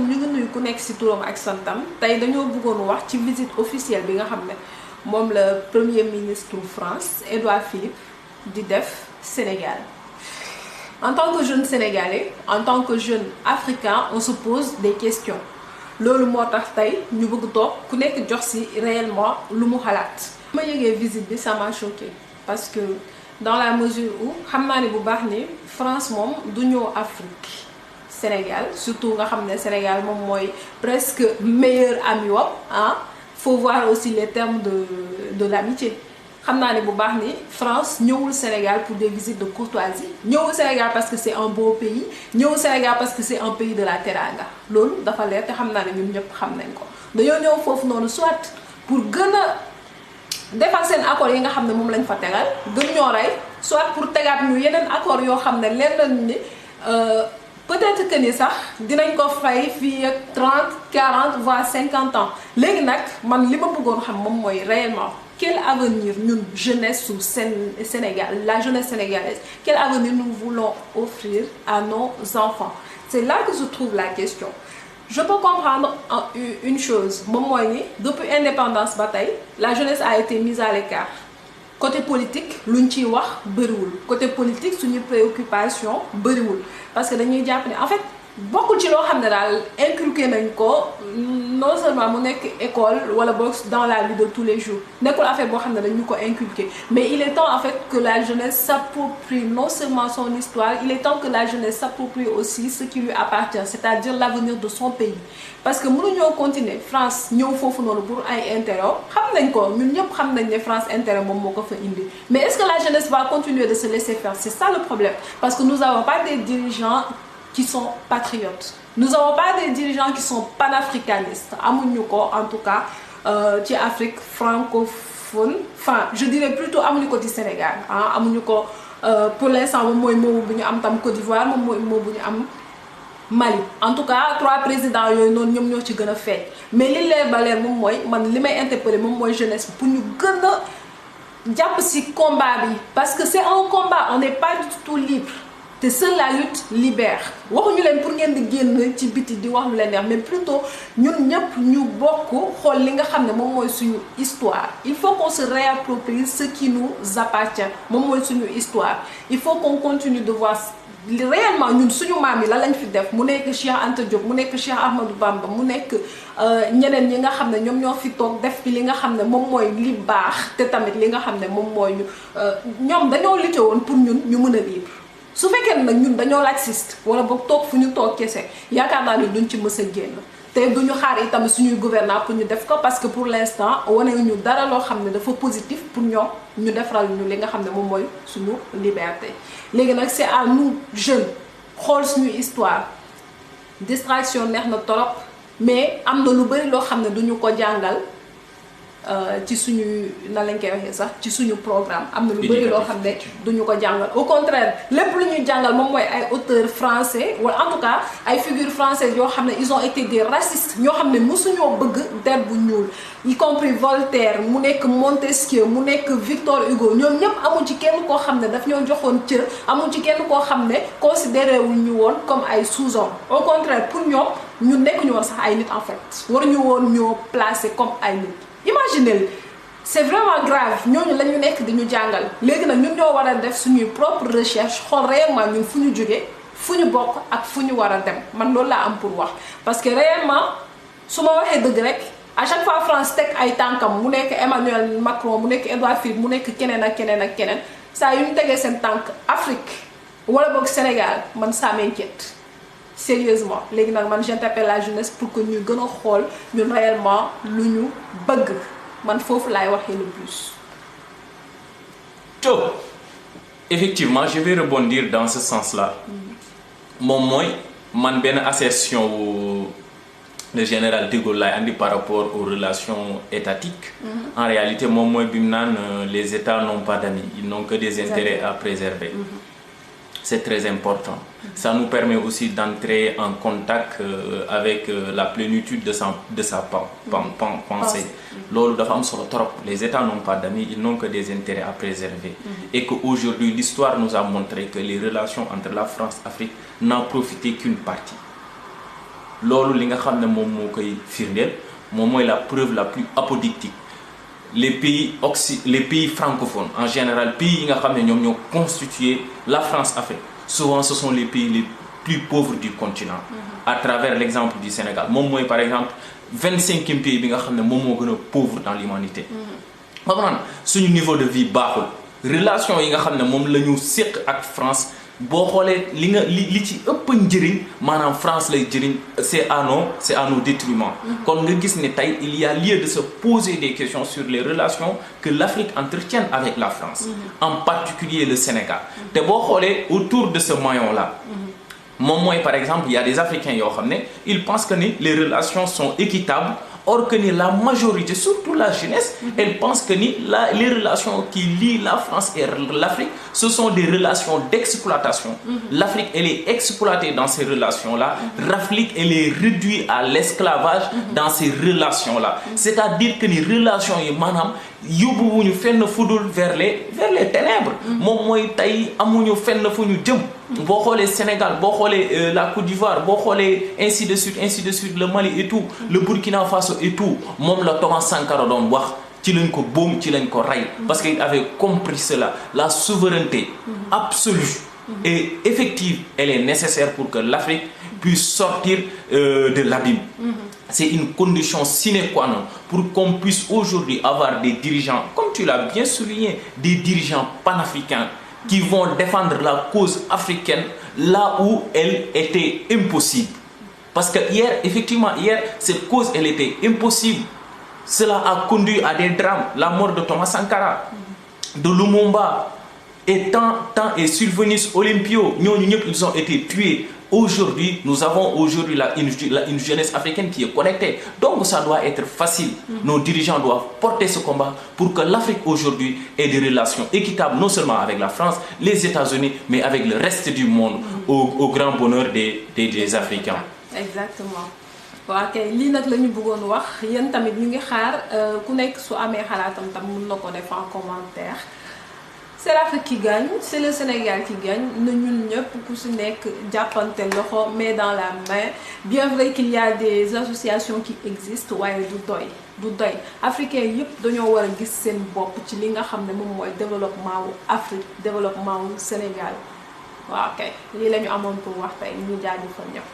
asalaamaaleykum ñu ngi nuyu ku nekk ci turam ak santam tey dañoo bëggoon wax ci visite officielle bi nga xam ne moom la premier ministre France Édouard Philippe di def Sénégal. En tant que jeune sénégalais, en tant que jeune africain, on se pose des questions. loolu moo tax tey ñu bëgg toog ku nekk jox ci réellement lu mu xalaat. ma yëgee visite bi ça m'a choqué parce que dans la mesure où xam naa ne bu baax ni France moom du ñëw Afrique Sénégal surtout nga xam ne Sénégal moom mooy presque meilleur ami wam ah faut voir aussi les termes de l'amitié. xam naa ne bu baax ni France ñëwul Sénégal pour des visites de courtoisie ñëwul Sénégal parce que c'est un beau pays ñëwul Sénégal parce que c'est un pays de la teranga loolu dafa leer te xam naa ne ñun ñëpp xam nañ ko dañoo ñëw foofu noonu soit pour gën a defal seen accords yi nga xam ne moom lañ fa tegal gën ñoo rey soit pour tegaat ñu yeneen accords yoo xam ne leen nañ ni peut-être que ni sax dinañ ko fay fii ak 30 40 voire 50 ans léegi nag man li ma bëggoon xam moom mooy réellement quel avenir ñun jeunesse su Sénégal la jeunesse sénégalaise quel avenir nous voulons offrir à nos enfants c'est là que se trouve la question. Je peux comprendre une chose moom mooy ni depuis indépendance ba tey la jeunesse a été mise à l'écart côté politique luñ ciy wax bëriwul côté politique suñu préoccupation bëriwul parce que dañuy jàpp ne en fait bokkul ci loo xam ne daal inculqué nañ ko non seulement mu nekk école wala boog dans la vie de tous les jours nekkul affaire boo xam ne dañu ko inculqué mais il est temps en fait que la jeunesse s'approprie non seulement son histoire il est temps que la jeunesse s'approprie aussi ce qui lui appartient c'est-à-dire l'avenir de son pays parce que mënuñoo continuer France ñëw foofu noonu pour ay intérêt xam nañ ko ñun ñëpp xam nañ ne France intérêt moom moo ko fa indi mais est-ce que la jeunesse va continuer de se laisser faire c'est ça le problème parce que nous n'avons pas des dirigeants qui sont patriotes. Nous n'avons pas des dirigeants qui sont panafricanistes. Amuñu ko en tout cas ci Afrique francophone. Enfin, je dirais plutôt amuñu ko ci Sénégal ah amuñu ko pour l'instant moom mooy moo bu ñu am tam Côte d'Ivoire moom mooy moo bu ñu am Mali. En tout cas 3 présidents yooyu noonu ñoom ñoo ci gën a feeñ mais li leer ba leer moom mooy man li may interpeller moom mooy jeunesse pour ñu gën a jàpp ci combat bi parce que c'est un combat on n'est pas du tout libre. te seule la lutte libère waxuñu leen pour ngeen di génn ci biti di wax lu leen neex mais plutôt ñun ñëpp ñu bokk xool li nga xam ne moom mooy suñu histoire il faut qu'on se réapproprie ce qui nous appartient moom mooy suñu histoire il faut qu'on continue de voir réellement ñun suñu maam yi la lañ fi def mu nekk Cheikh Anta Diop mu nekk Cheikh Ahmadou Bamba mu nekk ñeneen ñi nga xam ne ñoom ñoo fi toog def fi li nga xam ne moom mooy li baax te tamit li nga xam ne moom mooy ñu ñoom dañoo lutter woon pour ñun ñu mën a libre su fekkee nag ñun dañoo laxiste wala boog toog fu ñu toog kese yaakaar naa ni duñ ci mës a génn te duñu xaar itam suñuy gouvernants pour ñu def ko parce que pour l'instant wane ñu dara loo xam ne dafa positif pour ñoom ñu defaral ñu li nga xam ne moom mooy suñu liberté. léegi nag c'est à nous jeunes xool suñu histoire distraction neex na torop mais am na lu bari loo xam ne duñu ko jàngal. ci suñu na lañ koy waxee sax ci suñu programme am na lu bëri loo xam ne duñu ko jàngal au contraire lépp lu ñuy jàngal moom mooy ay auteurs français wala en tout cas ay figures françaises yoo xam ne ils ont été des racistes ñoo xam ne mosuñoo bëgg der bu ñuul y compris Voltaire mu nekk Montesquieu mu nekk Victor Hugo ñoom ñëpp amul ci kenn koo xam ne daf ñoo joxoon cër amul ci kenn koo xam ne considéré wuñ ñu woon comme ay sous-hommes au contraire pour ñoom ñu nekk ñu woon sax ay nit en fait waruñu woon ñoo placer comme ay nit. Imaginez c'est vraiment grave ñooñu la ñu nekk di ñu jàngal léegi nag ñun ñoo war a def suñuy propre recherche xool réellement ñun fu ñu jógee fu ñu bokk ak fu ñu war a dem man loolu laa am pour wax parce que réellement su ma waxee dëgg rek à chaque fois France teg ay tànkam mu nekk Emmanuel Macron mu nekk Édouard Philippe mu nekk keneen ak keneen ak keneen saa yu ñu tegee seen tànk Afrique wala boog Sénégal man ça m'inquiète sérieusement léegi nag man j'interpelle la jeunesse pour que ñu gën a xool ñun réellement lu ñu bëgg man foofu laay waxee le plus. Top. Effectivement je vais rebondir dans ce sens-là moom mooy man benn assertion wu le général de Gaulle laay andi par rapport aux relations étatiques. En réalité moom mooy bi mu naan les États n'ont pas d'amis ils n'ont que des intérêts à préserver. C'est très important. Ça nous permet aussi d'entrer en contact avec la plénitude de sa pensée. Loolu dafa am solo trop. Les États n'ont pas d'amis, ils n'ont que des intérêts à préserver. Et qu'aujourd'hui, l'histoire nous a montré que les relations entre la France et l'Afrique n'en profitaient qu'une partie. loolu li nga xam ne moom moo koy firndeel moom mooy la preuve la plus apodictique. Les pays francophones en général pays yi nga xam ne ñoom ñoo constitué la France-Afrique souvent ce sont les pays les plus pauvres du continent. À travers l'exemple du Sénégal moom mooy par exemple 25e pays bi nga xam ne moom moo gën a pauvre dans l'humanité. xam suñu niveau de vie baaxul relation yi nga xam ne moom la ñu séq ak France boo xoolee li ci ëpp njëriñ maanaam France lay jëriñ c'est à nos détriments. kon nga gis ne tey il y a lieu de se poser des questions sur les relations que l'Afrique entretienne avec la France. En particulier le Sénégal. te boo xoolee autour de ce maillon là. moom mooy par exemple il y a des Africains yoo xam ne ils pensent que ni les relations sont équitables. Or que ni la majorité, surtout la jeunesse, elle pense que ni les relations qui lient la France et l'Afrique, ce sont des relations d'exploitation. L'Afrique, elle est exploitée dans ces relations-là. L'Afrique, elle est réduite à l'esclavage dans ces relations-là. C'est-à-dire que les relations, madame, yóbbuwuñu fenn fudul vers les ténèbres. moom mooy tey amuñu fenn fu ñu jëm. boo xoolee Sénégal boo xoolee la Côte d'Ivoire boo xoolee ainsi de suite le Mali et tout le Burkina Faso et tout moom la Thomas Sankara doon wax ci lañ ko boom ci lañ ko rey parce qu'il avait compris cela. La souveraineté absolue et effective elle est nécessaire pour que l'Afrique puisse sortir de l'abîme. C'est une condition sine qua non pour qu'on puisse aujourd'hui avoir des dirigeants, comme tu l'as bien souligné, des dirigeants panafricains qui vont défendre la cause africaine là où elle était impossible. Parce que hier, cette cause, elle était impossible. Cela a conduit à des drames. La mort de Thomas Sankara, de Lumumba, et tant et Sylvanus Olympio, ils ont été tués. Aujourd'hui, nous avons une jeunesse africaine qui est connectée. Donc ça doit être facile. Nos dirigeants doivent porter ce combat pour que l'Afrique aujourd'hui ait des relations équitables, non seulement avec la France, les États-Unis, mais avec le reste du monde, au grand bonheur des Africains. Exactement. waaw kay lii nag la ñu bëggoon wax yéen tamit ñu ngi xaar ku nekk su amee xalaatam tam mën na ko def en commentaire. C'est l'Afrique qui gagne, c'est le Sénégal qui gagne. Nous ñëpp ku si nekk jàppante loxo mais dans la main. Bien vrai qu'il y a des associations qui existent waaye du doy africains yëpp dañoo war a gis seen bopp ci li nga xam ne moom mooy développement wu Afrique développement wu Sénégal waaw kay lii la ñu amoon pour wax tey ñu jaajëfal ñëpp.